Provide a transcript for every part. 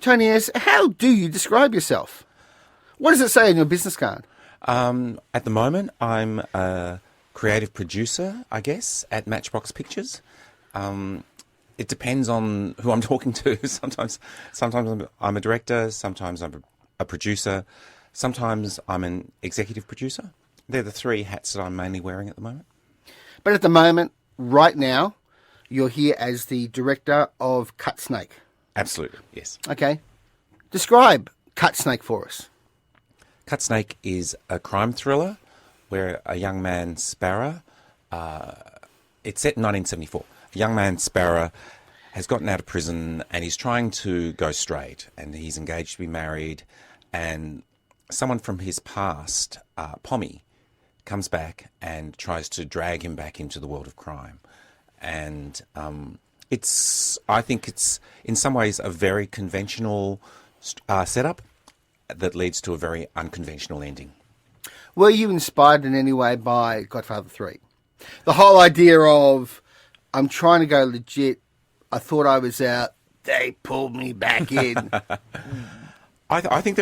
Tony Ayres, how do you describe yourself? What does it say on your business card? At the moment, I'm a creative producer, I guess, at Matchbox Pictures. It depends on who I'm talking to. Sometimes I'm a director, sometimes I'm a producer, sometimes I'm an executive producer. They're the three hats that I'm mainly wearing at the moment. But at the moment, right now, you're here as the director of Cut Snake. Absolutely, yes. Okay. Describe Cut Snake for us. Cut Snake is a crime thriller where a young man, Sparra, it's set in 1974. A young man, Sparra, has gotten out of prison and he's trying to go straight, and he's engaged to be married, and someone from his past, Pommie, comes back and tries to drag him back into the world of crime. And I think it's in some ways a very conventional setup that leads to a very unconventional ending. Were you inspired in any way by Godfather 3? The whole idea of, I'm trying to go legit, I thought I was out, they pulled me back in. I think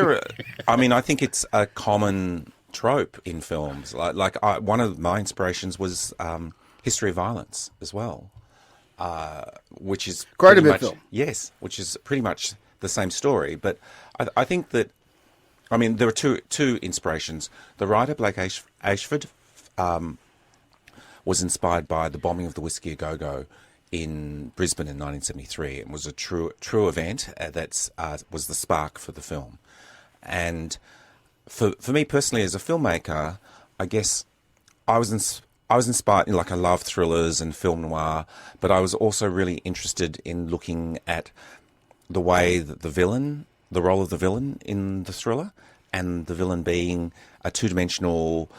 I think it's a common trope in films. One of my inspirations was History of Violence as well, which is great pretty much, film. Yes, which is pretty much the same story. But I think that, there are two inspirations. The writer Blake Ashford was inspired by the bombing of the Whiskey a Go-Go in Brisbane in 1973. It was a true event that was the spark for the film. And for me personally, as a filmmaker, I guess I was inspired. I love thrillers and film noir, but I was also really interested in looking at the way that the role of the villain in the thriller, and the villain being a two-dimensional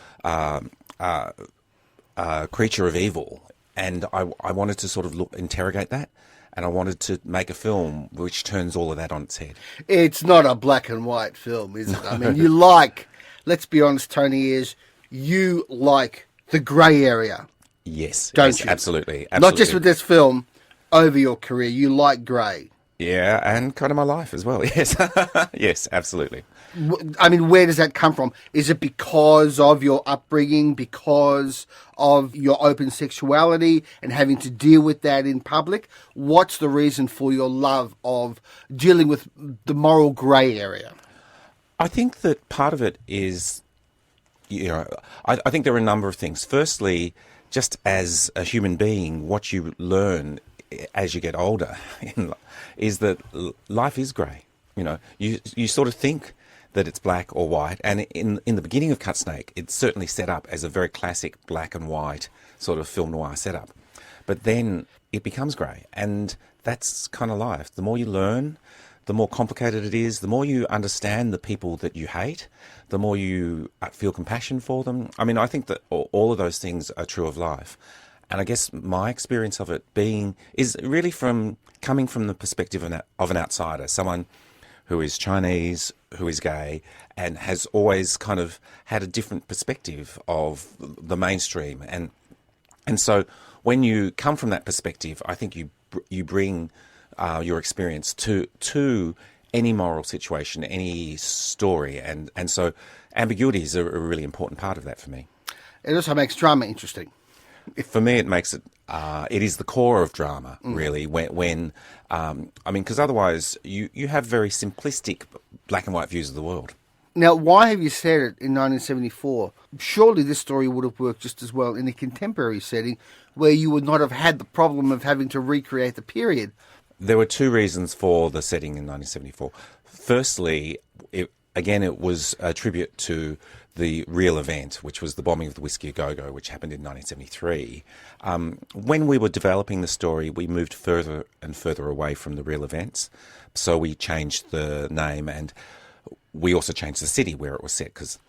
creature of evil. And I wanted to sort of interrogate that, and I wanted to make a film which turns all of that on its head. It's not a black and white film, is it? You let's be honest, Tony Ayres, you like the grey area. Yes, don't you? Absolutely. Not just with this film, over your career, you like grey. Yeah, and kind of my life as well, yes. Yes, absolutely. Where does that come from? Is it because of your upbringing, because of your open sexuality and having to deal with that in public? What's the reason for your love of dealing with the moral grey area? I think that part of it is, I think there are a number of things. Firstly, just as a human being, what you learn as you get older is that life is grey. You sort of think that it's black or white, and in the beginning of Cut Snake, it's certainly set up as a very classic black and white sort of film noir setup. But then it becomes grey, and that's kind of life. The more you learn, the more complicated it is, the more you understand the people that you hate, the more you feel compassion for them. I think that all of those things are true of life. And I guess my experience of it is really coming from the perspective of an outsider, someone who is Chinese, who is gay, and has always kind of had a different perspective of the mainstream. And so when you come from that perspective, I think you bring your experience to any moral situation, any story. And so ambiguity is a really important part of that for me. It also makes drama interesting. For me, it makes it. It is the core of drama, really. Because otherwise, you have very simplistic black and white views of the world. Now, why have you said it in 1974? Surely this story would have worked just as well in a contemporary setting, where you would not have had the problem of having to recreate the period. There were two reasons for the setting in 1974. Firstly, it was a tribute to the real event, which was the bombing of the Whiskey a Go-Go, which happened in 1973. When we were developing the story, we moved further and further away from the real events. So we changed the name, and we also changed the city where it was set, because,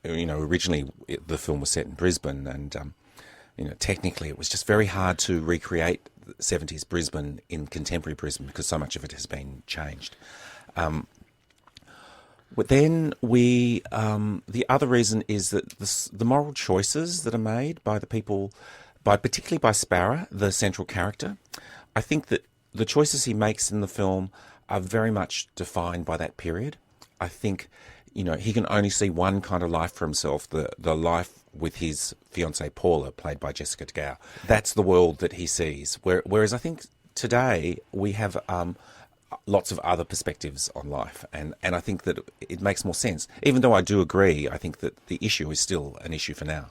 originally the film was set in Brisbane, and, technically it was just very hard to recreate the 70s Brisbane in contemporary Brisbane, because so much of it has been changed. But then the other reason is that the moral choices that are made by the people, particularly by Sparra, the central character, I think that the choices he makes in the film are very much defined by that period. I think, he can only see one kind of life for himself, the life with his fiancée Paula, played by Jessica Gouw. That's the world that he sees. Whereas I think today we have lots of other perspectives on life, and I think that it makes more sense. Even though I do agree, I think that the issue is still an issue for now.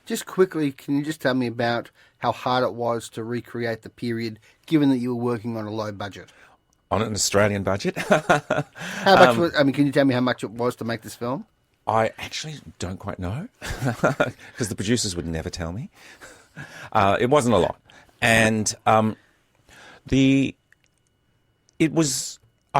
Just quickly, can you just tell me about how hard it was to recreate the period, given that you were working on a low budget? On an Australian budget? How much can you tell me how much it was to make this film? I actually don't quite know, because the producers would never tell me. It wasn't a lot. And I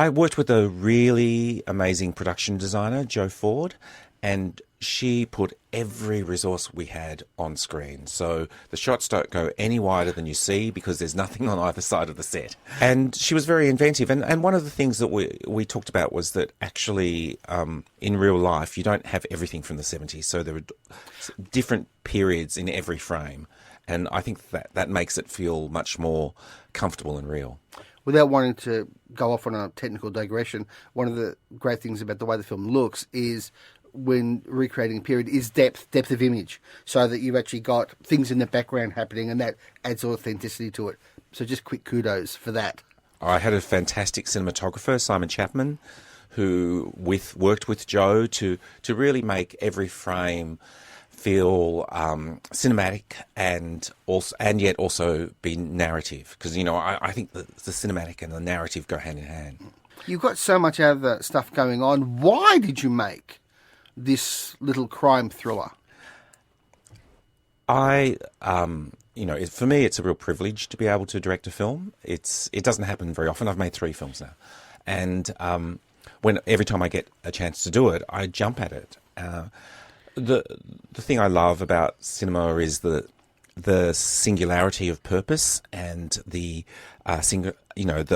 worked with a really amazing production designer, Jo Ford, and she put every resource we had on screen. So the shots don't go any wider than you see because there's nothing on either side of the set. And she was very inventive. And one of the things that we talked about was that actually in real life, you don't have everything from the 70s. So there are different periods in every frame. And I think that makes it feel much more comfortable and real. Without wanting to go off on a technical digression, one of the great things about the way the film looks is, when recreating a period, is depth of image, so that you've actually got things in the background happening, and that adds authenticity to it. So just quick kudos for that. I had a fantastic cinematographer, Simon Chapman, who worked with Jo to really make every frame feel cinematic and yet also be narrative, because I think the cinematic and the narrative go hand in hand. You've got so much other stuff going on. Why did you make this little crime thriller? For me, it's a real privilege to be able to direct a film. It doesn't happen very often. I've made 3 films now, and every time I get a chance to do it, I jump at it. The thing I love about cinema is the singularity of purpose and the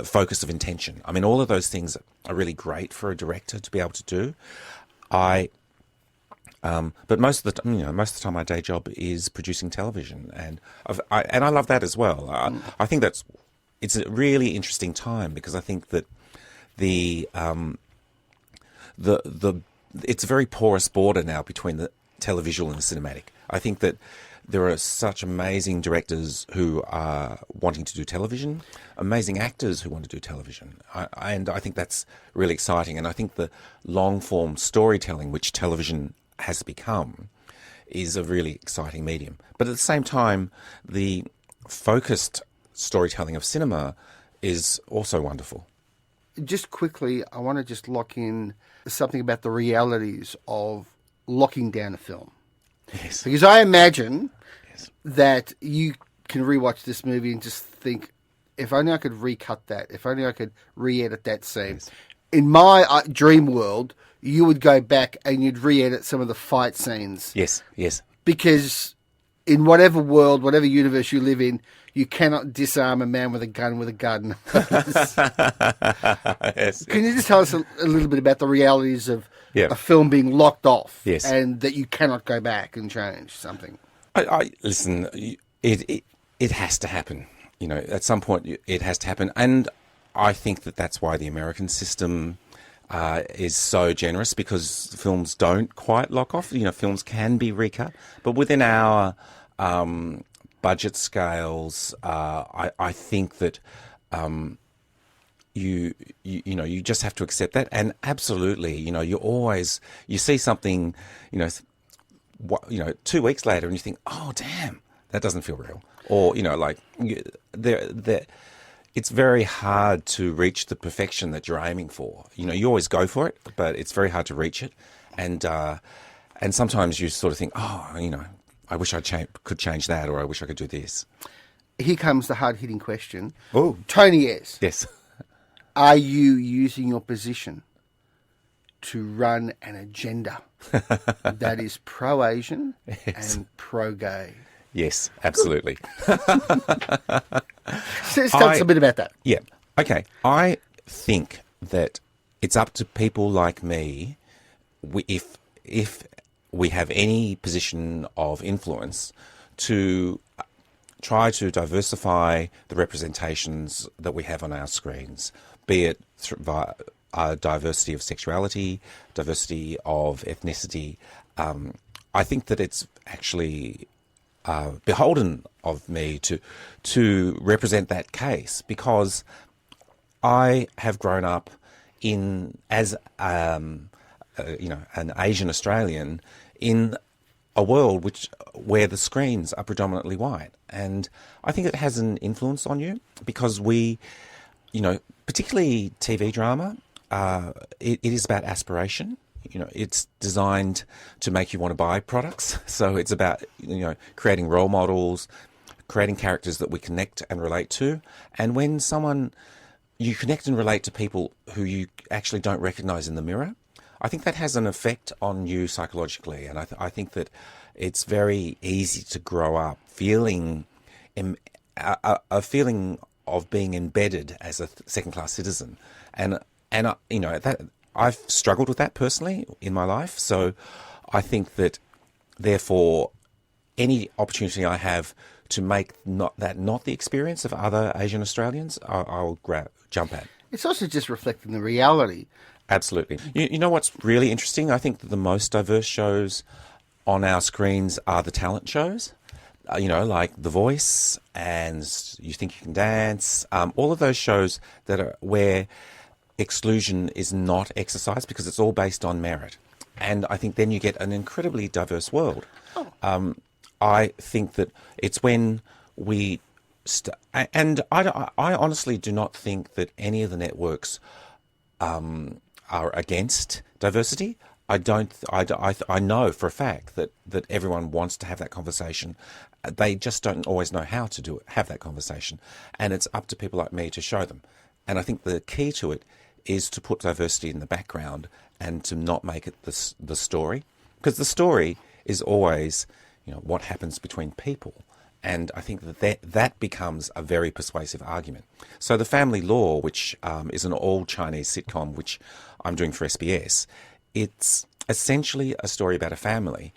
focus of intention. I mean, all of those things are really great for a director to be able to do. But most of the time, my day job is producing television, and I love that as well. I think it's a really interesting time, because I think that it's a very porous border now between the televisual and the cinematic. I think that there are such amazing directors who are wanting to do television, amazing actors who want to do television. And I think that's really exciting. And I think the long-form storytelling, which television has become, is a really exciting medium. But at the same time, the focused storytelling of cinema is also wonderful. Just quickly, I want to just lock in something about the realities of locking down a film. Yes. Because I imagine that you can rewatch this movie and just think, if only I could recut that, if only I could re-edit that scene. Yes. In my dream world, you would go back and you'd re-edit some of the fight scenes. Yes, yes. Because in whatever world, whatever universe you live in, you cannot disarm a man with a gun with a garden hose. Yes. Can you just tell us a little bit about the realities of a film being locked off, and that you cannot go back and change something? Listen, it has to happen. At some point it has to happen. And I think that's why the American system is so generous, because films don't quite lock off. Films can be recut, but within our budget scales, I think that you just have to accept that. And absolutely, you see something, 2 weeks later, and you think, oh damn, that doesn't feel real. Or it's very hard to reach the perfection that you're aiming for. You always go for it, but it's very hard to reach it. And sometimes you sort of think, I wish I could change that, or I wish I could do this. Here comes the hard-hitting question. Oh, Tony Ayres. Yes. Are you using your position to run an agenda that is pro-Asian and pro-gay? Yes, absolutely. So tell us a bit about that. Yeah. Okay. I think that it's up to people like me, if we have any position of influence, to try to diversify the representations that we have on our screens, be it via diversity of sexuality, diversity of ethnicity. I think that it's actually beholden of me to represent that case, because I have grown up as an Asian Australian in a world where the screens are predominantly white, and I think it has an influence on you, because we, particularly TV drama, it is about aspiration. It's designed to make you want to buy products. So it's about, creating role models, creating characters that we connect and relate to. And when you connect and relate to people who you actually don't recognize in the mirror, I think that has an effect on you psychologically. And I think that it's very easy to grow up feeling a feeling of being embedded as a second-class citizen. And that I've struggled with that personally in my life. So I think that, therefore, any opportunity I have to make not the experience of other Asian Australians, I'll jump at. It's also just reflecting the reality. Absolutely. You know what's really interesting? I think that the most diverse shows on our screens are the talent shows. Like The Voice and You Think You Can Dance. All of those shows where exclusion is not exercised, because it's all based on merit. And I think then you get an incredibly diverse world. I think that it's when we... and I honestly do not think that any of the networks are against diversity. I know for a fact that everyone wants to have that conversation. They just don't always know how to have that conversation. And it's up to people like me to show them. And I think the key to it is to put diversity in the background and to not make it the story. Because the story is always, what happens between people. And I think that becomes a very persuasive argument. So The Family Law, which is an all-Chinese sitcom, which I'm doing for SBS, it's essentially a story about a family.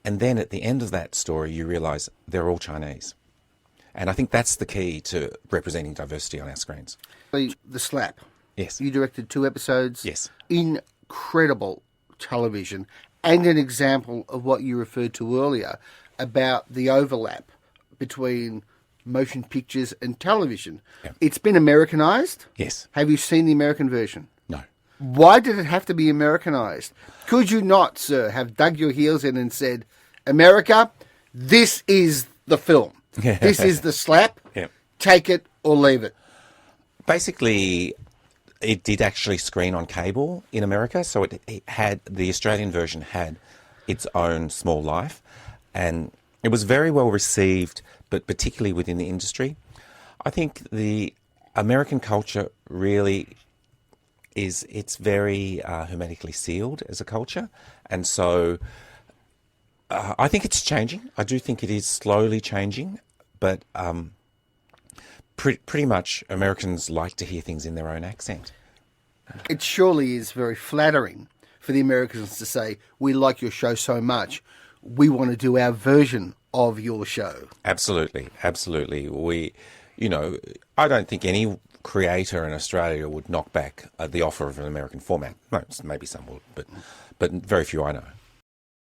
And then at the end of that story, you realise they're all Chinese. And I think that's the key to representing diversity on our screens. The Slap. Yes. You directed 2 episodes. Yes. Incredible television. And an example of what you referred to earlier about the overlap between motion pictures and television. Yeah. It's been Americanized. Yes. Have you seen the American version? No. Why did it have to be Americanized? Could you not, sir, have dug your heels in and said, America, this is the film. This is the Slap. Yeah. Take it or leave it. Basically, it did actually screen on cable in America, so it had, the Australian version had its own small life, and it was very well received, but particularly within the industry. I think the American culture really it's very hermetically sealed as a culture, and so I think it's changing. I do think it is slowly changing, but pretty much Americans like to hear things in their own accent. It surely is very flattering for the Americans to say, we like your show so much, we want to do our version of your show. Absolutely, absolutely. I don't think any creator in Australia would knock back the offer of an American format. No, maybe some would, but very few I know.